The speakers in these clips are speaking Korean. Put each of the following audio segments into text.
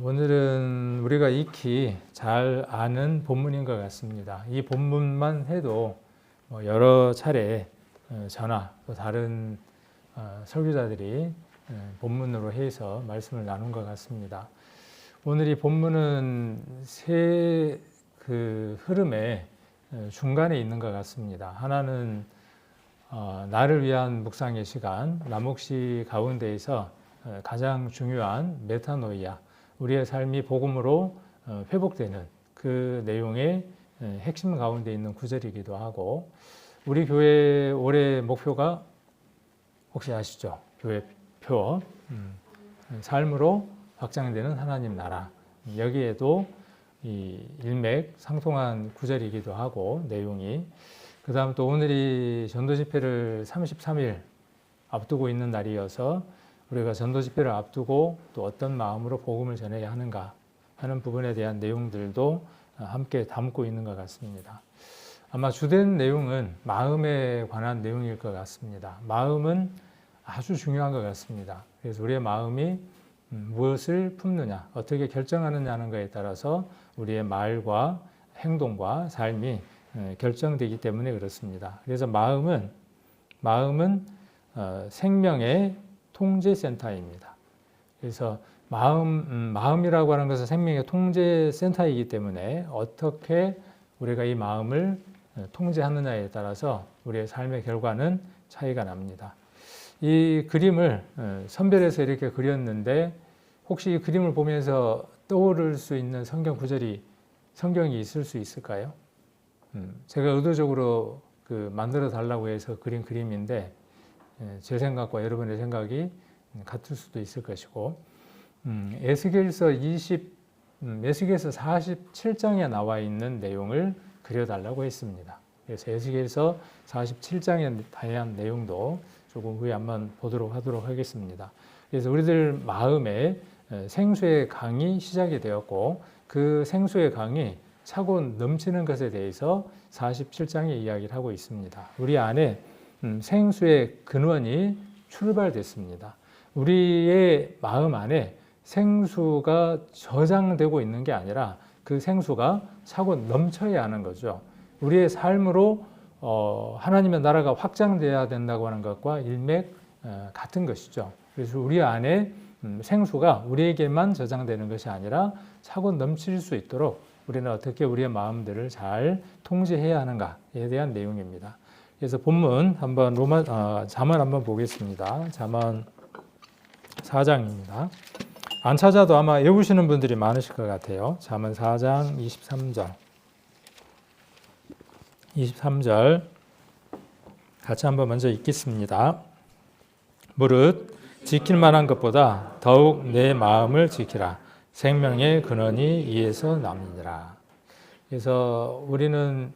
오늘은 우리가 익히 잘 아는 본문인 것 같습니다. 이 본문만 해도 여러 차례 저나 또 다른 설교자들이 본문으로 해서 말씀을 나눈 것 같습니다. 오늘 이 본문은 세 흐름의 중간에 있는 것 같습니다. 하나는 나를 위한 묵상의 시간, 남옥시 가운데에서 가장 중요한 메타노이아, 우리의 삶이 복음으로 회복되는 그 내용의 핵심 가운데 있는 구절이기도 하고, 우리 교회 올해 목표가 혹시 아시죠? 교회표, 삶으로 확장되는 하나님 나라. 여기에도 이 일맥상통한 구절이기도 하고 내용이, 그 다음 또 오늘이 전도집회를 33일 앞두고 있는 날이어서 우리가 전도집회를 앞두고 또 어떤 마음으로 복음을 전해야 하는가 하는 부분에 대한 내용들도 함께 담고 있는 것 같습니다. 아마 주된 내용은 마음에 관한 내용일 것 같습니다. 마음은 아주 중요한 것 같습니다. 그래서 우리의 마음이 무엇을 품느냐, 어떻게 결정하느냐는 것에 따라서 우리의 말과 행동과 삶이 결정되기 때문에 그렇습니다. 그래서 마음은 생명의 통제센터입니다. 그래서 마음이라고 하는 것은 생명의 통제센터이기 때문에 어떻게 우리가 이 마음을 통제하느냐에 따라서 우리의 삶의 결과는 차이가 납니다. 이 그림을 선별해서 이렇게 그렸는데, 혹시 이 그림을 보면서 떠오를 수 있는 성경 구절이, 성경이 있을 수 있을까요? 제가 의도적으로 만들어 달라고 해서 그린 그림인데 제 생각과 여러분의 생각이 같을 수도 있을 것이고, 에스겔서 47장에 나와 있는 내용을 그려달라고 했습니다. 그래서 에스겔서 47장에 대한 내용도 조금 후에 한번 보도록 하도록 하겠습니다. 그래서 우리들 마음에 생수의 강이 시작이 되었고, 그 생수의 강이 차고 넘치는 것에 대해서 47장에 이야기를 하고 있습니다. 우리 안에 생수의 근원이 출발됐습니다. 우리의 마음 안에 생수가 저장되고 있는 게 아니라 그 생수가 차고 넘쳐야 하는 거죠. 우리의 삶으로 하나님의 나라가 확장돼야 된다고 하는 것과 일맥 같은 것이죠. 그래서 우리 안에 생수가 우리에게만 저장되는 것이 아니라 차고 넘칠 수 있도록 우리는 어떻게 우리의 마음들을 잘 통제해야 하는가에 대한 내용입니다. 그래서 본문 한번 잠언 한번 보겠습니다. 잠언 4장입니다. 안 찾아도 아마 외우시는 분들이 많으실 것 같아요. 잠언 4장 23절 같이 한번 먼저 읽겠습니다. 무릇 지킬 만한 것보다 더욱 내 마음을 지키라. 생명의 근원이 이에서 남이니라. 그래서 우리는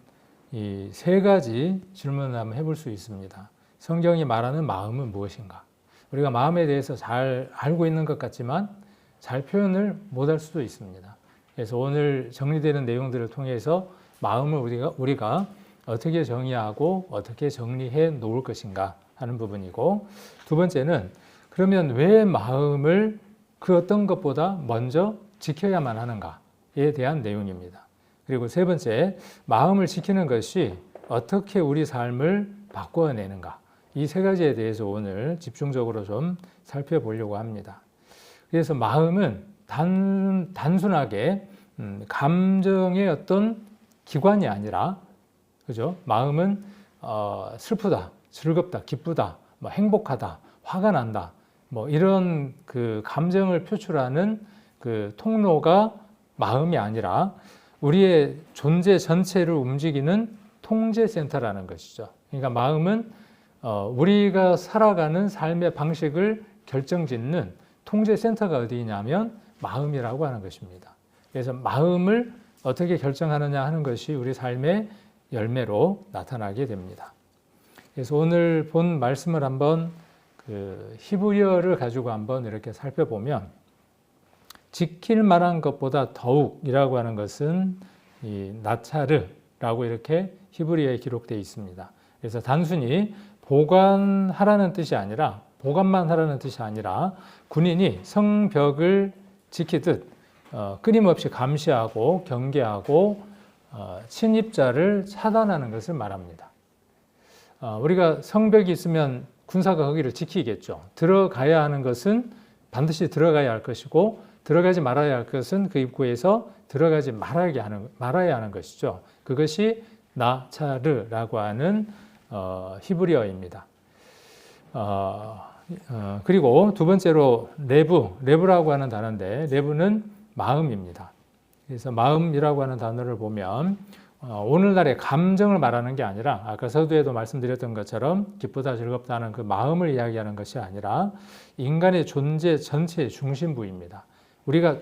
이 세 가지 질문을 한번 해볼 수 있습니다. 성경이 말하는 마음은 무엇인가? 우리가 마음에 대해서 잘 알고 있는 것 같지만 잘 표현을 못할 수도 있습니다. 그래서 오늘 정리되는 내용들을 통해서 마음을 우리가 어떻게 정의하고 어떻게 정리해 놓을 것인가 하는 부분이고, 두 번째는 그러면 왜 마음을 그 어떤 것보다 먼저 지켜야만 하는가에 대한 내용입니다. 그리고 세 번째, 마음을 지키는 것이 어떻게 우리 삶을 바꿔내는가, 이 세 가지에 대해서 오늘 집중적으로 좀 살펴보려고 합니다. 그래서 마음은 단순하게 감정의 어떤 기관이 아니라, 그죠? 마음은 슬프다, 즐겁다, 기쁘다, 행복하다, 화가 난다, 이런 감정을 표출하는 통로가 마음이 아니라 우리의 존재 전체를 움직이는 통제센터라는 것이죠. 그러니까 마음은 우리가 살아가는 삶의 방식을 결정짓는 통제센터가 어디냐면 마음이라고 하는 것입니다. 그래서 마음을 어떻게 결정하느냐 하는 것이 우리 삶의 열매로 나타나게 됩니다. 그래서 오늘 본 말씀을 한번 히브리어를 가지고 한번 이렇게 살펴보면, 지킬 만한 것보다 더욱이라고 하는 것은 이 나차르라고 이렇게 히브리어에 기록되어 있습니다. 그래서 단순히 보관만 하라는 뜻이 아니라 군인이 성벽을 지키듯 끊임없이 감시하고 경계하고 침입자를 차단하는 것을 말합니다. 우리가 성벽이 있으면 군사가 거기를 지키겠죠. 들어가야 하는 것은 반드시 들어가야 할 것이고 들어가지 말아야 할 것은 그 입구에서 들어가지 말아야 하는 것이죠. 그것이 나차르라고 하는 히브리어입니다. 그리고 두 번째로 레브라고 하는 단어인데 레브는 마음입니다. 그래서 마음이라고 하는 단어를 보면 오늘날의 감정을 말하는 게 아니라 아까 서두에도 말씀드렸던 것처럼 기쁘다 즐겁다 하는 그 마음을 이야기하는 것이 아니라 인간의 존재 전체의 중심부입니다. 우리가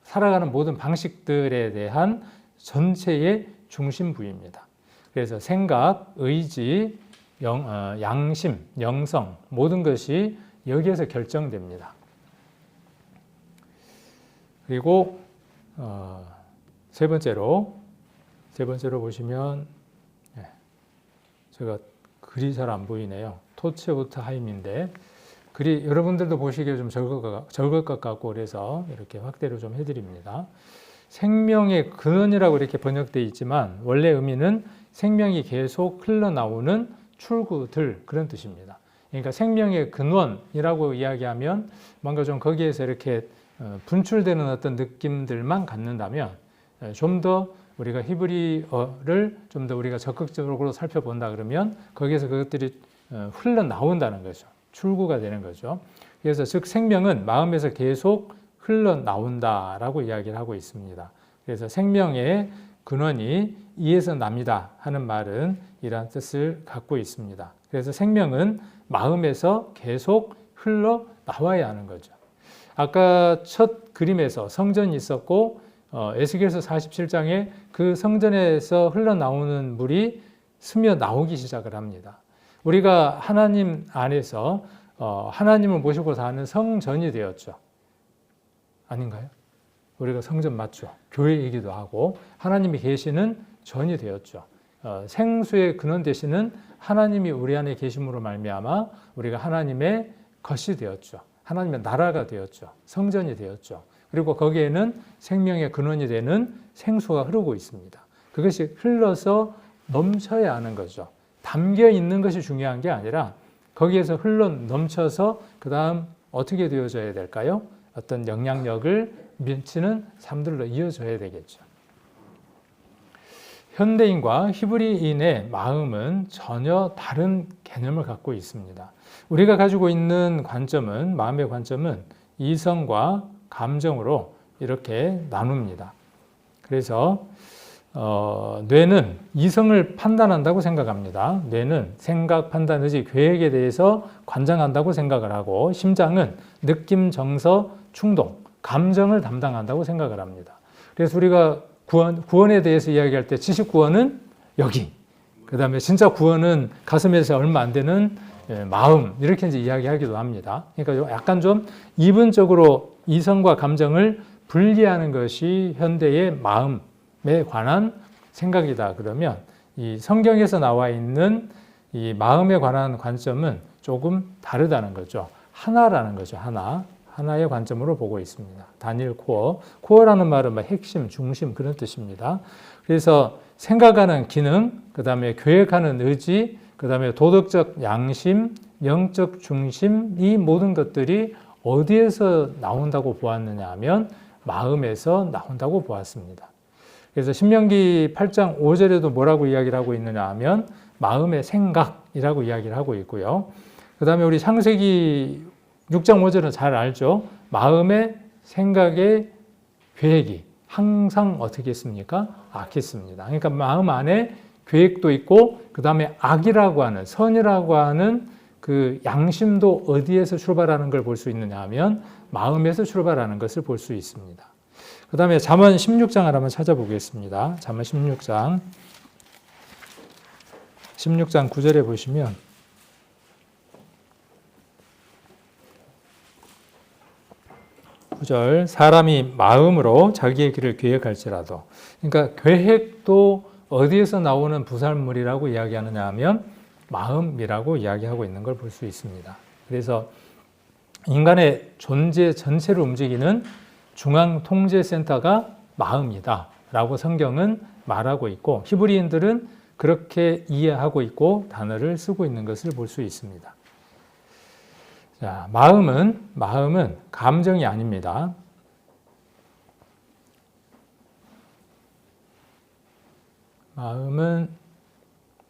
살아가는 모든 방식들에 대한 전체의 중심부입니다. 그래서 생각, 의지, 양심, 영성 모든 것이 여기에서 결정됩니다. 그리고 세 번째로 보시면 제가 글이 잘 안 보이네요. 토체우트 하임인데 글이 여러분들도 보시기에 좀 적을 것 같고 그래서 이렇게 확대를 좀 해드립니다. 생명의 근원이라고 이렇게 번역되어 있지만 원래 의미는 생명이 계속 흘러나오는 출구들 그런 뜻입니다. 그러니까 생명의 근원이라고 이야기하면 뭔가 좀 거기에서 이렇게 분출되는 어떤 느낌들만 갖는다면 좀 더 우리가 히브리어를 좀 더 우리가 적극적으로 살펴본다 그러면 거기에서 그것들이 흘러나온다는 거죠. 출구가 되는 거죠. 그래서 즉 생명은 마음에서 계속 흘러나온다라고 이야기를 하고 있습니다. 그래서 생명의 근원이 이에서 납니다 하는 말은 이러한 뜻을 갖고 있습니다. 그래서 생명은 마음에서 계속 흘러나와야 하는 거죠. 아까 첫 그림에서 성전이 있었고 에스겔서 47장에 그 성전에서 흘러나오는 물이 스며 나오기 시작을 합니다. 우리가 하나님 안에서 하나님을 모시고 사는 성전이 되었죠. 아닌가요? 우리가 성전 맞죠. 교회이기도 하고 하나님이 계시는 전이 되었죠. 생수의 근원 되시는 하나님이 우리 안에 계심으로 말미암아 우리가 하나님의 것이 되었죠. 하나님의 나라가 되었죠. 성전이 되었죠. 그리고 거기에는 생명의 근원이 되는 생수가 흐르고 있습니다. 그것이 흘러서 넘쳐야 하는 거죠. 담겨 있는 것이 중요한 게 아니라 거기에서 흘러 넘쳐서 그 다음 어떻게 되어져야 될까요? 어떤 영향력을 미치는 삶들로 이어져야 되겠죠. 현대인과 히브리인의 마음은 전혀 다른 개념을 갖고 있습니다. 우리가 가지고 있는 관점은, 마음의 관점은 이성과 감정으로 이렇게 나눕니다. 그래서 뇌는 이성을 판단한다고 생각합니다. 뇌는 생각, 판단, 의지, 계획에 대해서 관장한다고 생각을 하고 심장은 느낌, 정서, 충동, 감정을 담당한다고 생각을 합니다. 그래서 우리가 구원에 대해서 이야기할 때 지식 구원은 여기, 그 다음에 진짜 구원은 가슴에서 얼마 안 되는 마음 이렇게 이제 이야기하기도 합니다. 그러니까 약간 좀 이분적으로 이성과 감정을 분리하는 것이 현대의 마음에 관한 생각이다. 그러면 이 성경에서 나와 있는 이 마음에 관한 관점은 조금 다르다는 거죠. 하나라는 거죠. 하나의 관점으로 보고 있습니다. 단일 코어라는 말은 핵심, 중심 그런 뜻입니다. 그래서 생각하는 기능, 그 다음에 계획하는 의지, 그 다음에 도덕적 양심, 영적 중심 이 모든 것들이 어디에서 나온다고 보았느냐 하면 마음에서 나온다고 보았습니다. 그래서 신명기 8장 5절에도 뭐라고 이야기를 하고 있느냐 하면 마음의 생각이라고 이야기를 하고 있고요. 그 다음에 우리 창세기 6장 5절은 잘 알죠. 마음의 생각의 계획이 항상 어떻게 했습니까? 악했습니다. 그러니까 마음 안에 계획도 있고 그 다음에 악이라고 하는 선이라고 하는 그 양심도 어디에서 출발하는 걸 볼 수 있느냐 하면 마음에서 출발하는 것을 볼 수 있습니다. 그 다음에 잠언 16장을 한번 찾아보겠습니다. 잠언 16장 9절에 보시면 사람이 마음으로 자기의 길을 계획할지라도, 그러니까 계획도 어디에서 나오는 부산물이라고 이야기하느냐 하면 마음이라고 이야기하고 있는 걸 볼 수 있습니다. 그래서 인간의 존재 전체를 움직이는 중앙통제센터가 마음이다 라고 성경은 말하고 있고 히브리인들은 그렇게 이해하고 있고 단어를 쓰고 있는 것을 볼 수 있습니다. 자, 마음은 감정이 아닙니다. 마음은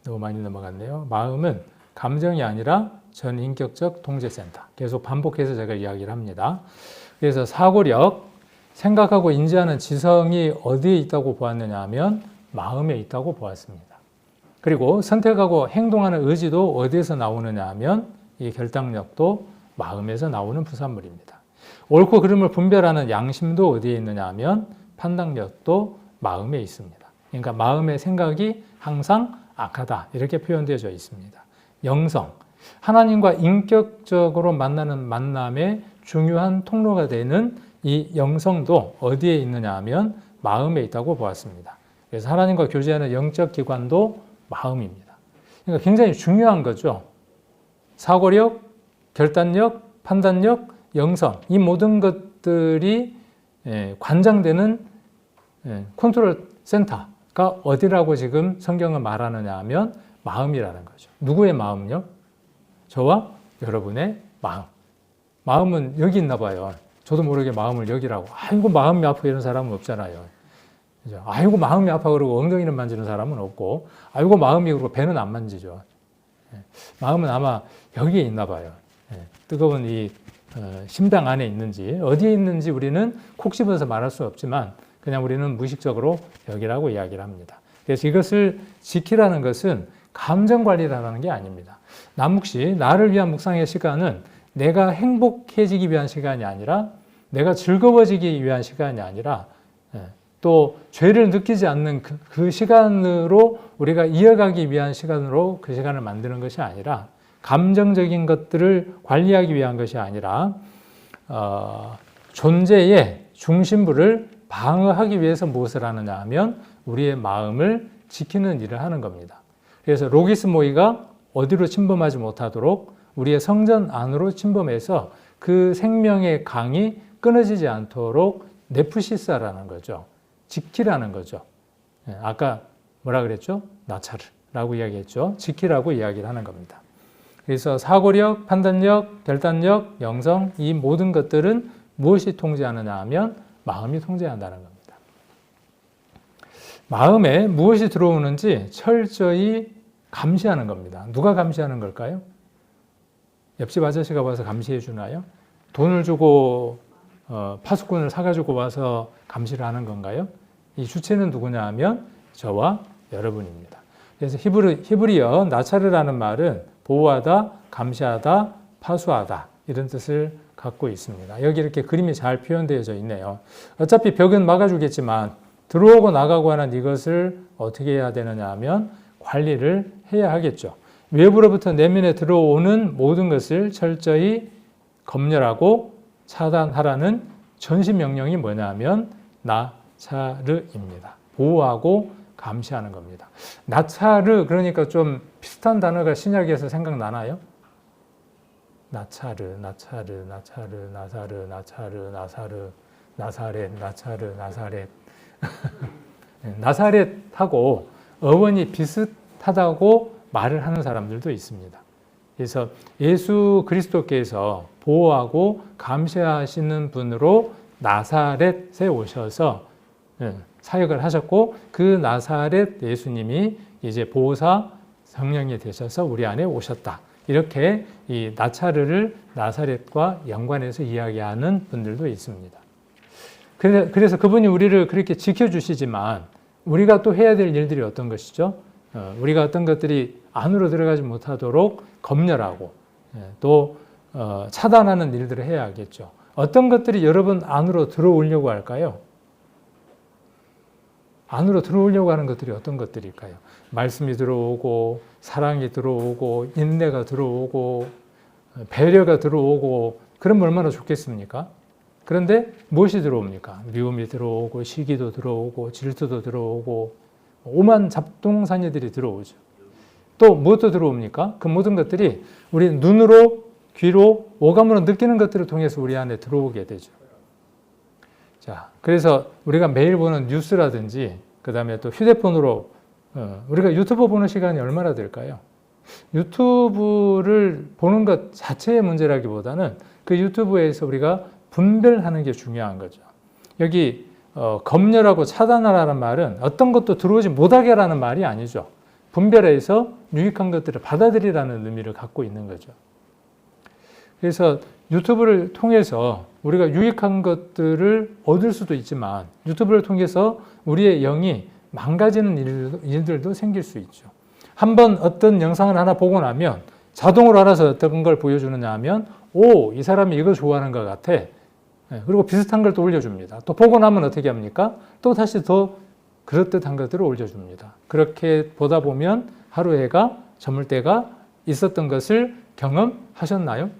너무 많이 넘어갔네요. 마음은 감정이 아니라 전인격적 통제센터. 계속 반복해서 제가 이야기를 합니다. 그래서 사고력, 생각하고 인지하는 지성이 어디에 있다고 보았느냐 하면 마음에 있다고 보았습니다. 그리고 선택하고 행동하는 의지도 어디에서 나오느냐 하면 이 결단력도 마음에서 나오는 부산물입니다. 옳고 그름을 분별하는 양심도 어디에 있느냐 하면 판단력도 마음에 있습니다. 그러니까 마음의 생각이 항상 악하다 이렇게 표현되어져 있습니다. 영성, 하나님과 인격적으로 만나는 만남의 중요한 통로가 되는 이 영성도 어디에 있느냐 하면 마음에 있다고 보았습니다. 그래서 하나님과 교제하는 영적 기관도 마음입니다. 그러니까 굉장히 중요한 거죠. 사고력, 결단력, 판단력, 영성 이 모든 것들이 관장되는 컨트롤 센터가 어디라고 지금 성경은 말하느냐 하면 마음이라는 거죠. 누구의 마음요? 저와 여러분의 마음. 마음은 여기 있나 봐요. 저도 모르게 마음을 여기라고. 아이고 마음이 아파 이런 사람은 없잖아요. 그죠? 아이고 마음이 아파 그러고 엉덩이는 만지는 사람은 없고 아이고 마음이 그러고 배는 안 만지죠. 마음은 아마 여기에 있나 봐요. 뜨거운 이 심장 안에 있는지 어디에 있는지 우리는 콕 집어서 말할 수 없지만 그냥 우리는 무의식적으로 여기라고 이야기를 합니다. 그래서 이것을 지키라는 것은 감정 관리라는 게 아닙니다. 남묵시 나를 위한 묵상의 시간은 내가 행복해지기 위한 시간이 아니라 내가 즐거워지기 위한 시간이 아니라 또 죄를 느끼지 않는 그 시간으로 우리가 이어가기 위한 시간으로 그 시간을 만드는 것이 아니라 감정적인 것들을 관리하기 위한 것이 아니라 존재의 중심부를 방어하기 위해서 무엇을 하느냐 하면 우리의 마음을 지키는 일을 하는 겁니다. 그래서 로기스 모이가 어디로 침범하지 못하도록 우리의 성전 안으로 침범해서 그 생명의 강이 끊어지지 않도록 네프시사라는 거죠. 지키라는 거죠. 아까 뭐라 그랬죠? 나차르라고 이야기했죠. 지키라고 이야기를 하는 겁니다. 그래서 사고력, 판단력, 결단력, 영성 이 모든 것들은 무엇이 통제하느냐 하면 마음이 통제한다는 겁니다. 마음에 무엇이 들어오는지 철저히 감시하는 겁니다. 누가 감시하는 걸까요? 옆집 아저씨가 와서 감시해 주나요? 돈을 주고 파수꾼을 사가지고 와서 감시를 하는 건가요? 이 주체는 누구냐 하면 저와 여러분입니다. 그래서 히브리어 나차르라는 말은 보호하다, 감시하다, 파수하다 이런 뜻을 갖고 있습니다. 여기 이렇게 그림이 잘 표현되어져 있네요. 어차피 벽은 막아주겠지만 들어오고 나가고 하는 이것을 어떻게 해야 되느냐 하면 관리를 해야 하겠죠. 외부로부터 내면에 들어오는 모든 것을 철저히 검열하고 차단하라는 전시 명령이 뭐냐면 나차르입니다. 보호하고 감시하는 겁니다. 나차르 그러니까 좀 비슷한 단어가 신약에서 생각나나요? 나차르, 나차르, 나차르, 나사르, 나차르, 나사르, 나사렛, 나차르, 나사렛. 나사렛하고 어원이 비슷하다고 말을 하는 사람들도 있습니다. 그래서 예수 그리스도께서 보호하고 감시하시는 분으로 나사렛에 오셔서 사역을 하셨고 그 나사렛 예수님이 이제 보호사 성령이 되셔서 우리 안에 오셨다. 이렇게 이 나차르를 나사렛과 연관해서 이야기하는 분들도 있습니다. 그래서 그분이 우리를 그렇게 지켜주시지만 우리가 또 해야 될 일들이 어떤 것이죠? 우리가 어떤 것들이 안으로 들어가지 못하도록 검열하고 또 차단하는 일들을 해야 하겠죠. 어떤 것들이 여러분 안으로 들어오려고 할까요? 안으로 들어오려고 하는 것들이 어떤 것들일까요? 말씀이 들어오고 사랑이 들어오고 인내가 들어오고 배려가 들어오고 그러면 얼마나 좋겠습니까? 그런데 무엇이 들어옵니까? 미움이 들어오고 시기도 들어오고 질투도 들어오고 오만 잡동사니들이 들어오죠. 또 무엇도 들어옵니까? 그 모든 것들이 우리 눈으로 귀로 오감으로 느끼는 것들을 통해서 우리 안에 들어오게 되죠. 자, 그래서 우리가 매일 보는 뉴스라든지 그 다음에 또 휴대폰으로 우리가 유튜브 보는 시간이 얼마나 될까요? 유튜브를 보는 것 자체의 문제라기보다는 그 유튜브에서 우리가 분별하는 게 중요한 거죠. 여기 검열하고 차단하라는 말은 어떤 것도 들어오지 못하게 하라는 말이 아니죠. 분별해서 유익한 것들을 받아들이라는 의미를 갖고 있는 거죠. 그래서 유튜브를 통해서 우리가 유익한 것들을 얻을 수도 있지만 유튜브를 통해서 우리의 영이 망가지는 일들도 생길 수 있죠. 한번 어떤 영상을 하나 보고 나면 자동으로 알아서 어떤 걸 보여주느냐 하면 이 사람이 이거 좋아하는 것 같아. 그리고 비슷한 걸 또 올려줍니다. 또 보고 나면 어떻게 합니까? 또 다시 더 그럴듯한 것들을 올려줍니다. 그렇게 보다 보면 하루해가 저물 때가 있었던 것을 경험하셨나요?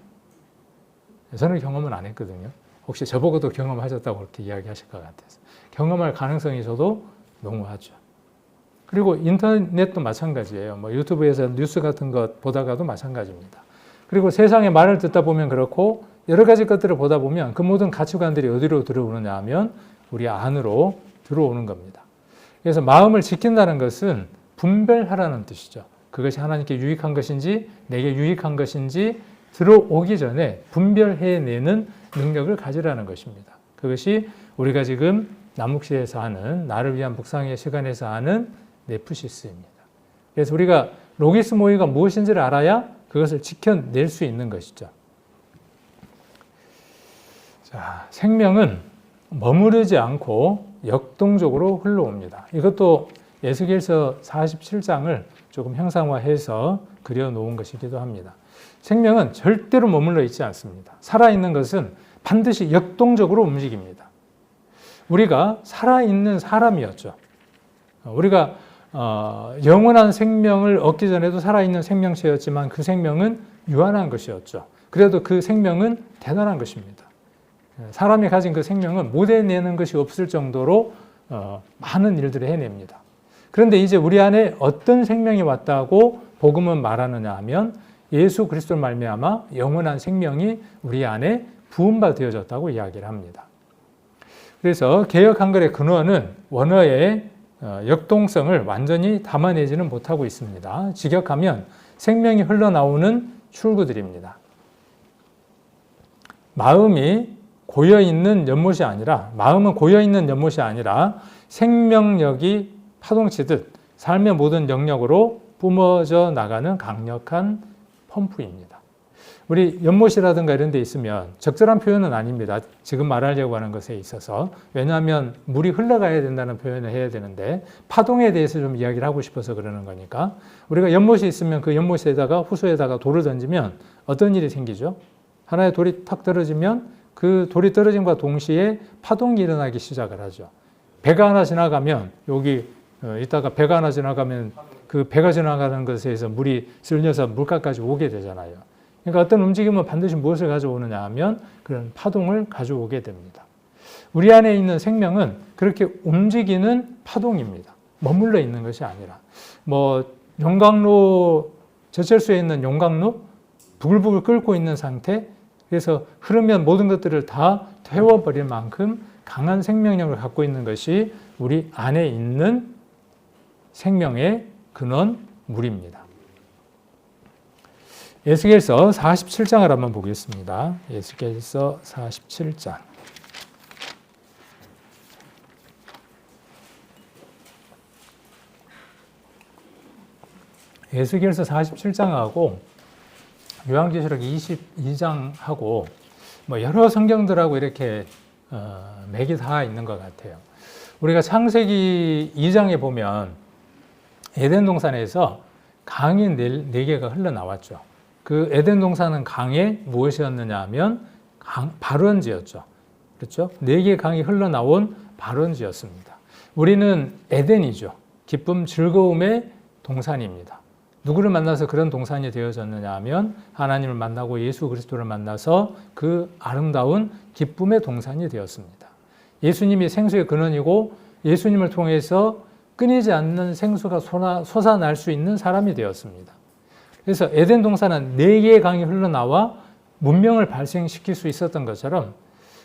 저는 경험은 안 했거든요. 혹시 저보고도 경험하셨다고 그렇게 이야기하실 것 같아서. 경험할 가능성이 저도 농후하죠. 그리고 인터넷도 마찬가지예요. 뭐 유튜브에서 뉴스 같은 것 보다가도 마찬가지입니다. 그리고 세상의 말을 듣다 보면 그렇고 여러 가지 것들을 보다 보면 그 모든 가치관들이 어디로 들어오느냐 하면 우리 안으로 들어오는 겁니다. 그래서 마음을 지킨다는 것은 분별하라는 뜻이죠. 그것이 하나님께 유익한 것인지 내게 유익한 것인지 들어오기 전에 분별해내는 능력을 가지라는 것입니다. 그것이 우리가 지금 남욱시에서 하는 나를 위한 묵상의 시간에서 하는 네프시스입니다. 그래서 우리가 로기스 모의가 무엇인지를 알아야 그것을 지켜낼 수 있는 것이죠. 자, 생명은 머무르지 않고 역동적으로 흘러옵니다. 이것도 에스겔서 47장을 조금 형상화해서 그려놓은 것이기도 합니다. 생명은 절대로 머물러 있지 않습니다. 살아있는 것은 반드시 역동적으로 움직입니다. 우리가 살아있는 사람이었죠. 우리가 영원한 생명을 얻기 전에도 살아있는 생명체였지만 그 생명은 유한한 것이었죠. 그래도 그 생명은 대단한 것입니다. 사람이 가진 그 생명은 못 해내는 것이 없을 정도로 많은 일들을 해냅니다. 그런데 이제 우리 안에 어떤 생명이 왔다고 복음은 말하느냐 하면 예수 그리스도를 말미암아 영원한 생명이 우리 안에 부음바 되어졌다고 이야기를 합니다. 그래서 개역 한글의 근원은 원어의 역동성을 완전히 담아내지는 못하고 있습니다. 직역하면 생명이 흘러나오는 출구들입니다. 마음은 고여있는 연못이 아니라 생명력이 파동치듯 삶의 모든 영역으로 뿜어져 나가는 강력한 펌프입니다. 우리 연못이라든가 이런 데 있으면 적절한 표현은 아닙니다. 지금 말하려고 하는 것에 있어서. 왜냐하면 물이 흘러가야 된다는 표현을 해야 되는데 파동에 대해서 좀 이야기를 하고 싶어서 그러는 거니까. 우리가 연못이 있으면 그 연못에다가 호수에다가 돌을 던지면 어떤 일이 생기죠? 하나의 돌이 탁 떨어지면 그 돌이 떨어짐과 동시에 파동이 일어나기 시작을 하죠. 배가 하나 지나가면 여기 이따가 배가 하나 지나가면 그 배가 지나가는 것에서 물이 쓸려서 물가까지 오게 되잖아요. 그러니까 어떤 움직임은 반드시 무엇을 가져오느냐 하면 그런 파동을 가져오게 됩니다. 우리 안에 있는 생명은 그렇게 움직이는 파동입니다. 머물러 있는 것이 아니라 용광로 제철소에 있는 용광로 부글부글 끓고 있는 상태. 그래서 흐르면 모든 것들을 다 태워버릴 만큼 강한 생명력을 갖고 있는 것이 우리 안에 있는 생명의 근원 물입니다. 에스겔서 47장을 한번 보겠습니다. 에스겔서 47장. 에스겔서 47장하고 요한계시록 22장하고 여러 성경들하고 이렇게 맥이 다 있는 것 같아요. 우리가 창세기 2장에 보면 에덴 동산에서 강이 4개가 흘러나왔죠. 그 에덴 동산은 강에 무엇이었느냐 하면 발원지였죠. 그렇죠? 4개의 강이 흘러나온 발원지였습니다. 우리는 에덴이죠. 기쁨, 즐거움의 동산입니다. 누구를 만나서 그런 동산이 되어졌느냐 하면 하나님을 만나고 예수 그리스도를 만나서 그 아름다운 기쁨의 동산이 되었습니다. 예수님이 생수의 근원이고 예수님을 통해서 끊이지 않는 생수가 솟아날 수 있는 사람이 되었습니다. 그래서 에덴 동산은 4개의 강이 흘러나와 문명을 발생시킬 수 있었던 것처럼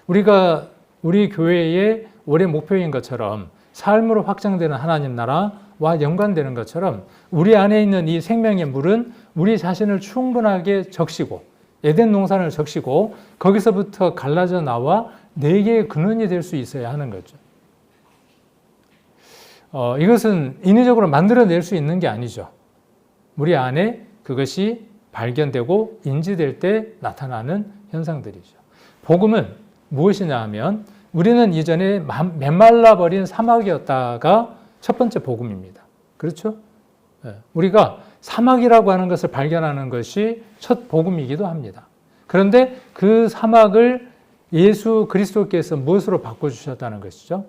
우리가 우리 교회의 올해 목표인 것처럼 삶으로 확장되는 하나님 나라와 연관되는 것처럼 우리 안에 있는 이 생명의 물은 우리 자신을 충분하게 적시고 에덴 동산을 적시고 거기서부터 갈라져 나와 네 개의 근원이 될 수 있어야 하는 거죠. 이것은 인위적으로 만들어낼 수 있는 게 아니죠. 우리 안에 그것이 발견되고 인지될 때 나타나는 현상들이죠. 복음은 무엇이냐 하면 우리는 이전에 메말라버린 사막이었다가 첫 번째 복음입니다. 그렇죠? 우리가 사막이라고 하는 것을 발견하는 것이 첫 복음이기도 합니다. 그런데 그 사막을 예수 그리스도께서 무엇으로 바꿔주셨다는 것이죠?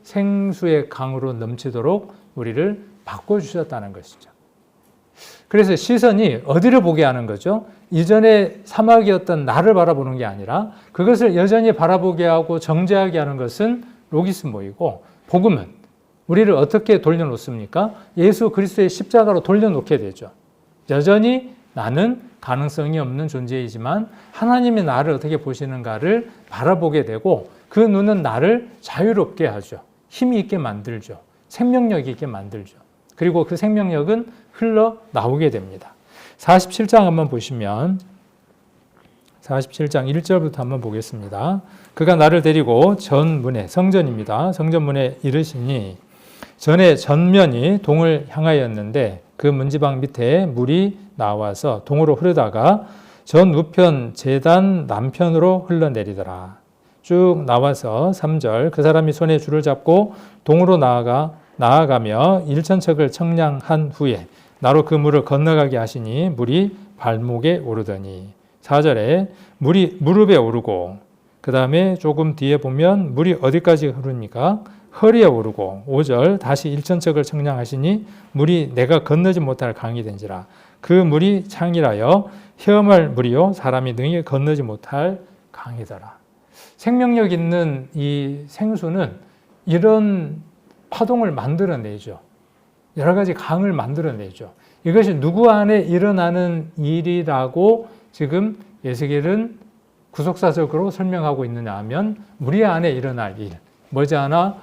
생수의 강으로 넘치도록 우리를 바꿔주셨다는 것이죠. 그래서 시선이 어디를 보게 하는 거죠? 이전에 사막이었던 나를 바라보는 게 아니라 그것을 여전히 바라보게 하고 정죄하게 하는 것은 로기스모이고, 복음은 우리를 어떻게 돌려놓습니까? 예수 그리스도의 십자가로 돌려놓게 되죠. 여전히 나는 가능성이 없는 존재이지만 하나님이 나를 어떻게 보시는가를 바라보게 되고 그 눈은 나를 자유롭게 하죠. 힘이 있게 만들죠. 생명력 있게 만들죠. 그리고 그 생명력은 흘러나오게 됩니다. 47장 한번 보시면 47장 1절부터 한번 보겠습니다. 그가 나를 데리고 전문에, 성전입니다. 성전문에 이르시니 전에 전면이 동을 향하였는데 그 문지방 밑에 물이 나와서 동으로 흐르다가 전 우편 제단 남편으로 흘러내리더라. 쭉 나와서 3절 그 사람이 손에 줄을 잡고 동으로 나아가며 일천척을 청량한 후에 나로 그 물을 건너가게 하시니 물이 발목에 오르더니 4절에 물이 무릎에 오르고 그 다음에 조금 뒤에 보면 물이 어디까지 흐릅니까? 허리에 오르고 5절 다시 일천척을 청량하시니 물이 내가 건너지 못할 강이 된지라. 그 물이 창이라여 헤엄할 물이요 사람이 능히 건너지 못할 강이더라. 생명력 있는 이 생수는 이런 파동을 만들어내죠. 여러 가지 강을 만들어내죠. 이것이 누구 안에 일어나는 일이라고 지금 에스겔은 구속사적으로 설명하고 있느냐 하면 우리 안에 일어날 일, 머지않아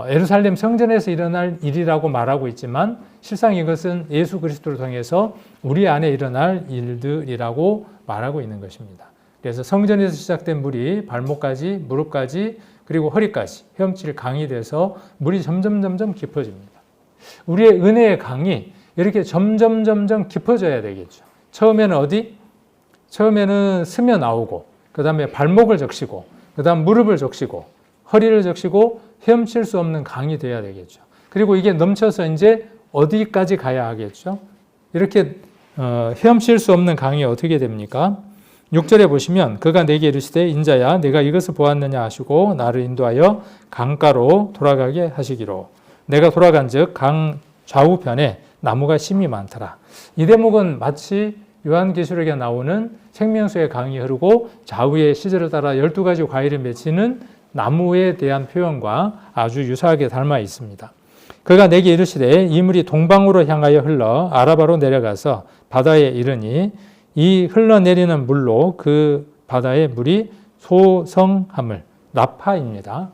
예루살렘 성전에서 일어날 일이라고 말하고 있지만 실상 이것은 예수 그리스도를 통해서 우리 안에 일어날 일들이라고 말하고 있는 것입니다. 그래서 성전에서 시작된 물이 발목까지, 무릎까지, 그리고 허리까지 헤엄칠 강이 돼서 물이 점점 깊어집니다. 우리의 은혜의 강이 이렇게 점점 깊어져야 되겠죠. 처음에는 어디? 처음에는 스며 나오고, 그 다음에 발목을 적시고, 그 다음 무릎을 적시고, 허리를 적시고 헤엄칠 수 없는 강이 돼야 되겠죠. 그리고 이게 넘쳐서 이제 어디까지 가야 하겠죠? 이렇게 헤엄칠 수 없는 강이 어떻게 됩니까? 6절에 보시면 그가 내게 이르시되 인자야 내가 이것을 보았느냐 하시고 나를 인도하여 강가로 돌아가게 하시기로. 내가 돌아간즉 강 좌우편에 나무가 심이 많더라. 이 대목은 마치 요한계시록에 나오는 생명수의 강이 흐르고 좌우의 시절을 따라 12가지 과일을 맺히는 나무에 대한 표현과 아주 유사하게 닮아 있습니다. 그가 내게 이르시되 이 물이 동방으로 향하여 흘러 아라바로 내려가서 바다에 이르니 이 흘러내리는 물로 그 바다의 물이 소성함을, 라파입니다.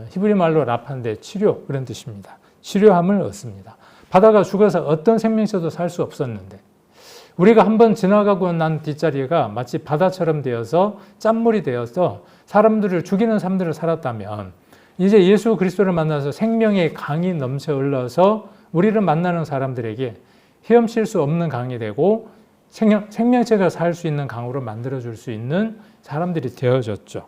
히브리 말로 라파인데 치료, 그런 뜻입니다. 치료함을 얻습니다. 바다가 죽어서 어떤 생명체도 살 수 없었는데 우리가 한번 지나가고 난 뒷자리가 마치 바다처럼 되어서 짠물이 되어서 사람들을 죽이는 삶들을 살았다면 이제 예수 그리스도를 만나서 생명의 강이 넘쳐 흘러서 우리를 만나는 사람들에게 헤엄칠 수 없는 강이 되고 생명체가 살 수 있는 강으로 만들어줄 수 있는 사람들이 되어졌죠.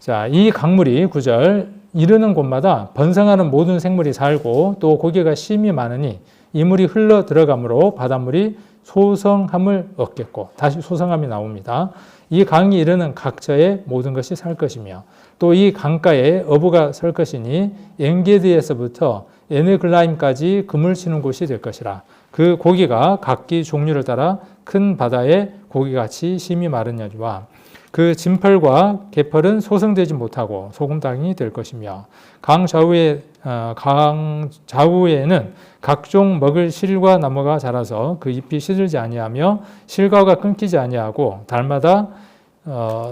자, 이 강물이 9절 이르는 곳마다 번성하는 모든 생물이 살고 또 고기가 심이 많으니 이 물이 흘러 들어가므로 바닷물이 소성함을 얻겠고, 다시 소성함이 나옵니다. 이 강이 이르는 각처에 모든 것이 살 것이며 또 이 강가에 어부가 설 것이니 엔게디에서부터 에네글라임까지 그물 치는 곳이 될 것이라. 그 고기가 각기 종류를 따라 큰 바다에 고기같이 심이 마르냐와 그 진펄과 개펄은 소성되지 못하고 소금땅이 될 것이며 강 좌우에는 각종 먹을 실과 나무가 자라서 그 잎이 시들지 아니하며 실과가 끊기지 아니하고 달마다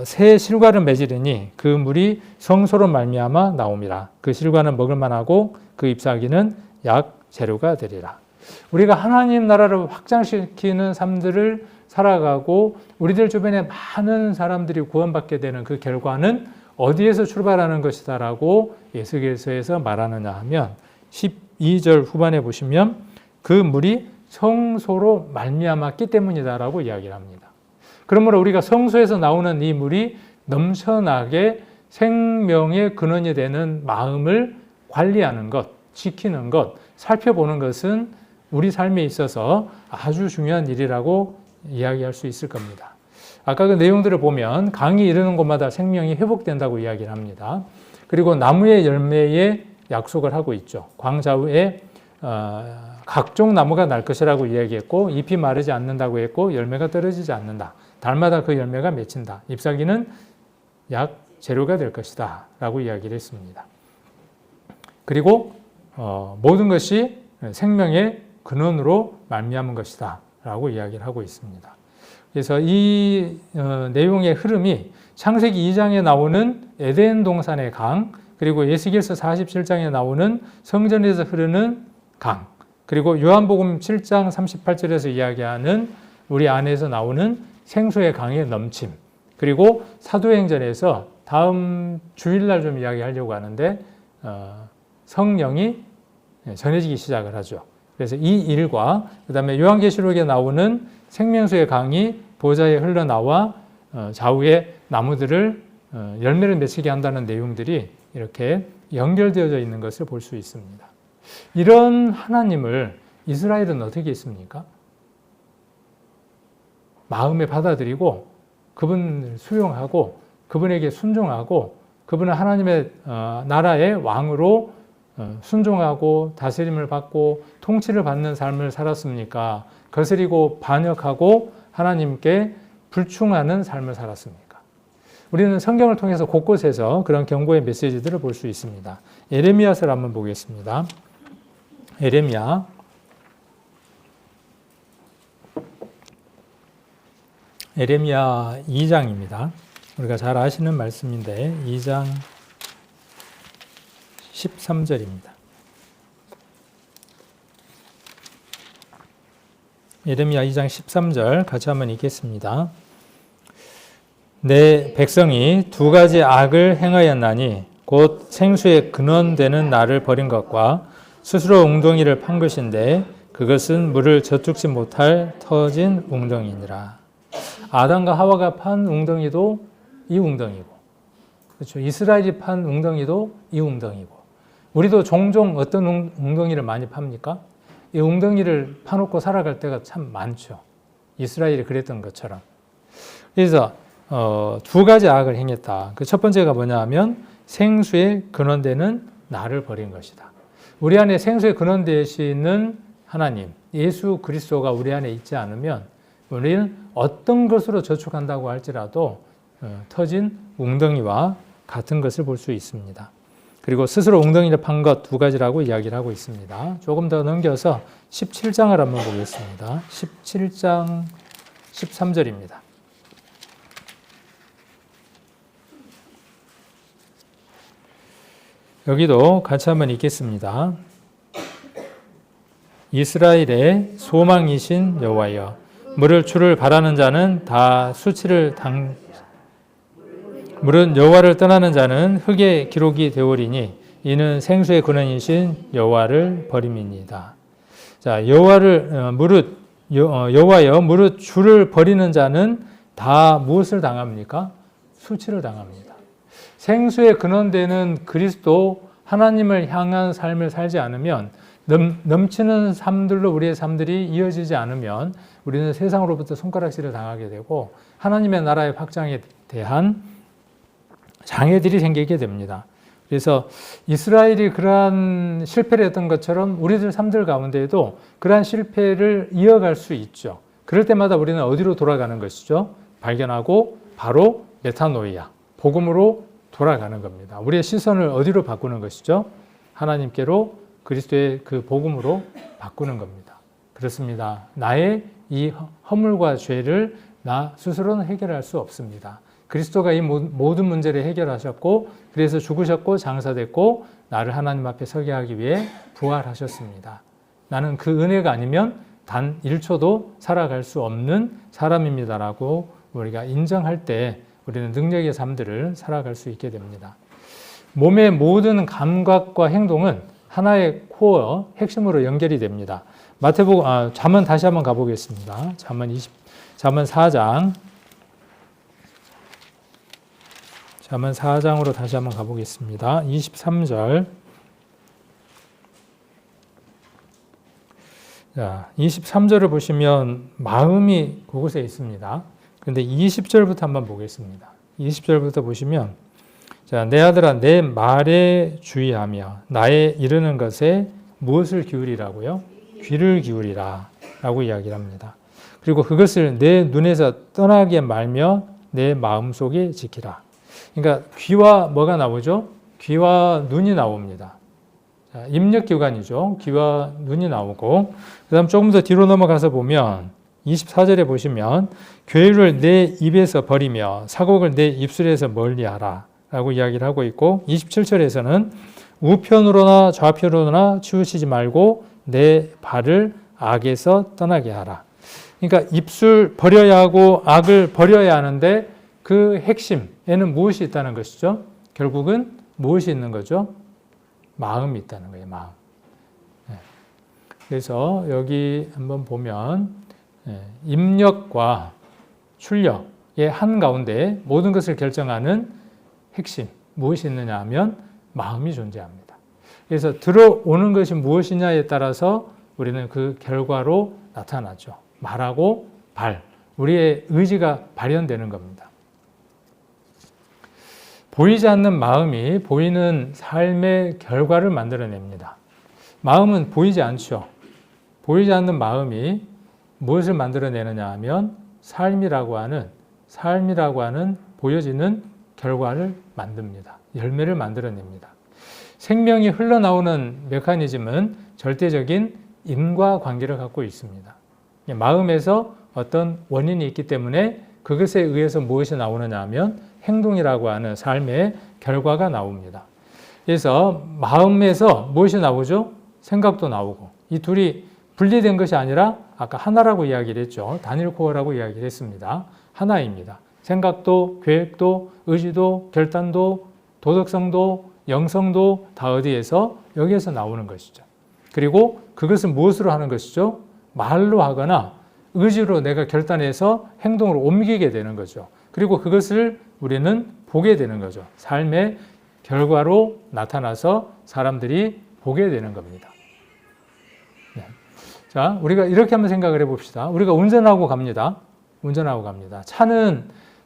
새 실과를 맺으리니 그 물이 성소로 말미암아 나옴이라. 그 실과는 먹을 만하고 그 잎사귀는 약 재료가 되리라. 우리가 하나님 나라를 확장시키는 삶들을 살아가고 우리들 주변에 많은 사람들이 구원받게 되는 그 결과는 어디에서 출발하는 것이다라고 에스겔서에서 말하느냐 하면 12절 후반에 보시면 그 물이 성소로 말미암았기 때문이다라고 이야기를 합니다. 그러므로 우리가 성소에서 나오는 이 물이 넘쳐나게 생명의 근원이 되는 마음을 관리하는 것, 지키는 것, 살펴보는 것은 우리 삶에 있어서 아주 중요한 일이라고 이야기할 수 있을 겁니다. 아까 그 내용들을 보면 강이 이르는 곳마다 생명이 회복된다고 이야기를 합니다. 그리고 나무의 열매에 약속을 하고 있죠. 광자우에 각종 나무가 날 것이라고 이야기했고 잎이 마르지 않는다고 했고 열매가 떨어지지 않는다. 달마다 그 열매가 맺힌다. 잎사귀는 약 재료가 될 것이다 라고 이야기를 했습니다. 그리고 모든 것이 생명의 근원으로 말미암은 것이다 라고 이야기를 하고 있습니다. 그래서 이 내용의 흐름이 창세기 2장에 나오는 에덴 동산의 강, 그리고 에스겔서 47장에 나오는 성전에서 흐르는 강, 그리고 요한복음 7장 38절에서 이야기하는 우리 안에서 나오는 생수의 강의 넘침, 그리고 사도행전에서 다음 주일날 좀 이야기하려고 하는데 성령이 전해지기 시작을 하죠. 그래서 이 일과 그 다음에 요한계시록에 나오는 생명수의 강이 보좌에 흘러나와 좌우의 나무들을 열매를 맺히게 한다는 내용들이 이렇게 연결되어져 있는 것을 볼 수 있습니다. 이런 하나님을 이스라엘은 어떻게 했습니까? 마음에 받아들이고 그분을 수용하고 그분에게 순종하고 그분은 하나님의 나라의 왕으로 순종하고 다스림을 받고 통치를 받는 삶을 살았습니까? 거스리고 반역하고 하나님께 불충하는 삶을 살았습니까? 우리는 성경을 통해서 곳곳에서 그런 경고의 메시지들을 볼 수 있습니다. 예레미야서를 한번 보겠습니다. 예레미야 2장입니다. 우리가 잘 아시는 말씀인데 2장 13절입니다. 예레미야 2장 13절 같이 한번 읽겠습니다. 내 백성이 두 가지 악을 행하였나니 곧 생수의 근원되는 나를 버린 것과 스스로 웅덩이를 판 것인데 그것은 물을 저축지 못할 터진 웅덩이니라. 아담과 하와가 판 웅덩이도 이 웅덩이고, 그렇죠. 이스라엘이 판 웅덩이도 이 웅덩이고, 우리도 종종 어떤 웅덩이를 많이 팝니까? 이 웅덩이를 파놓고 살아갈 때가 참 많죠. 이스라엘이 그랬던 것처럼. 그래서 두 가지 악을 행했다. 그 첫 번째가 뭐냐 하면 생수의 근원되는 나를 버린 것이다. 우리 안에 생수의 근원 되시는 하나님, 예수 그리스도가 우리 안에 있지 않으면 우리는 어떤 것으로 저축한다고 할지라도 터진 웅덩이와 같은 것을 볼 수 있습니다. 그리고 스스로 웅덩이를 판 것 두 가지라고 이야기를 하고 있습니다. 조금 더 넘겨서 17장을 한번 보겠습니다. 17장 13절입니다. 여기도 같이 한번 읽겠습니다. 이스라엘의 소망이신 여호와여, 물을 주를 바라는 자는 다 수치를 물은 여호와를 떠나는 자는 흙의 기록이 되오리니 이는 생수의 근원이신 여호와를 버림이니이다. 자, 여호와여 무릇 주를 버리는 자는 다 무엇을 당합니까? 수치를 당합니다. 생수의 근원되는 그리스도 하나님을 향한 삶을 살지 않으면 넘치는 삶들로 우리의 삶들이 이어지지 않으면 우리는 세상으로부터 손가락질을 당하게 되고 하나님의 나라의 확장에 대한 장애들이 생기게 됩니다. 그래서 이스라엘이 그러한 실패를 했던 것처럼 우리들 삶들 가운데에도 그러한 실패를 이어갈 수 있죠. 그럴 때마다 우리는 어디로 돌아가는 것이죠? 발견하고 바로 메타노이아, 복음으로 돌아가는 겁니다. 우리의 시선을 어디로 바꾸는 것이죠? 하나님께로 그리스도의 그 복음으로 바꾸는 겁니다. 그렇습니다. 나의 이 허물과 죄를 나 스스로는 해결할 수 없습니다. 그리스도가 이 모든 문제를 해결하셨고 그래서 죽으셨고 장사됐고 나를 하나님 앞에 서게 하기 위해 부활하셨습니다. 나는 그 은혜가 아니면 단 1초도 살아갈 수 없는 사람입니다라고 우리가 인정할 때 우리는 능력의 삶들을 살아갈 수 있게 됩니다. 몸의 모든 감각과 행동은 하나의 코어, 핵심으로 연결이 됩니다. 잠언 다시 한번 가보겠습니다. 잠언 4장. 잠언 4장으로 다시 한번 가보겠습니다. 23절. 자, 23절을 보시면 마음이 그곳에 있습니다. 그런데 20절부터 한번 보겠습니다. 20절부터 보시면 자, 내 아들아 내 말에 주의하며 나의 이르는 것에 무엇을 기울이라고요? 귀를 기울이라 라고 이야기를 합니다. 그리고 그것을 내 눈에서 떠나게 말며 내 마음속에 지키라. 그러니까 귀와 뭐가 나오죠? 귀와 눈이 나옵니다. 자, 입력기관이죠. 귀와 눈이 나오고 그 다음 조금 더 뒤로 넘어가서 보면 24절에 보시면 괴를 내 입에서 버리며 사곡을 내 입술에서 멀리하라 라고 이야기를 하고 있고 27절에서는 우편으로나 좌편으로나 치우치지 말고 내 발을 악에서 떠나게 하라. 그러니까 입술 버려야 하고 악을 버려야 하는데 그 핵심에는 무엇이 있다는 것이죠? 결국은 무엇이 있는 거죠? 마음이 있다는 거예요. 마음. 그래서 여기 한번 보면 입력과 출력의 한가운데 모든 것을 결정하는 핵심 무엇이 있느냐 하면 마음이 존재합니다. 그래서 들어오는 것이 무엇이냐에 따라서 우리는 그 결과로 나타나죠. 말하고 발, 우리의 의지가 발현되는 겁니다. 보이지 않는 마음이 보이는 삶의 결과를 만들어냅니다. 마음은 보이지 않죠. 보이지 않는 마음이 무엇을 만들어내느냐 하면 삶이라고 하는 보여지는 결과를 만듭니다. 열매를 만들어냅니다. 생명이 흘러나오는 메커니즘은 절대적인 인과관계를 갖고 있습니다. 마음에서 어떤 원인이 있기 때문에 그것에 의해서 무엇이 나오느냐 하면 행동이라고 하는 삶의 결과가 나옵니다. 그래서 마음에서 무엇이 나오죠? 생각도 나오고 이 둘이 분리된 것이 아니라 아까 하나라고 이야기를 했죠. 단일 코어라고 이야기를 했습니다. 하나입니다. 생각도 계획도 의지도 결단도 도덕성도 영성도 다 어디에서? 여기에서 나오는 것이죠. 그리고 그것은 무엇으로 하는 것이죠? 말로 하거나 의지로 내가 결단해서 행동으로 옮기게 되는 거죠. 그리고 그것을 우리는 보게 되는 거죠. 삶의 결과로 나타나서 사람들이 보게 되는 겁니다. 네. 자, 우리가 이렇게 한번 생각을 해봅시다. 우리가 운전하고 갑니다.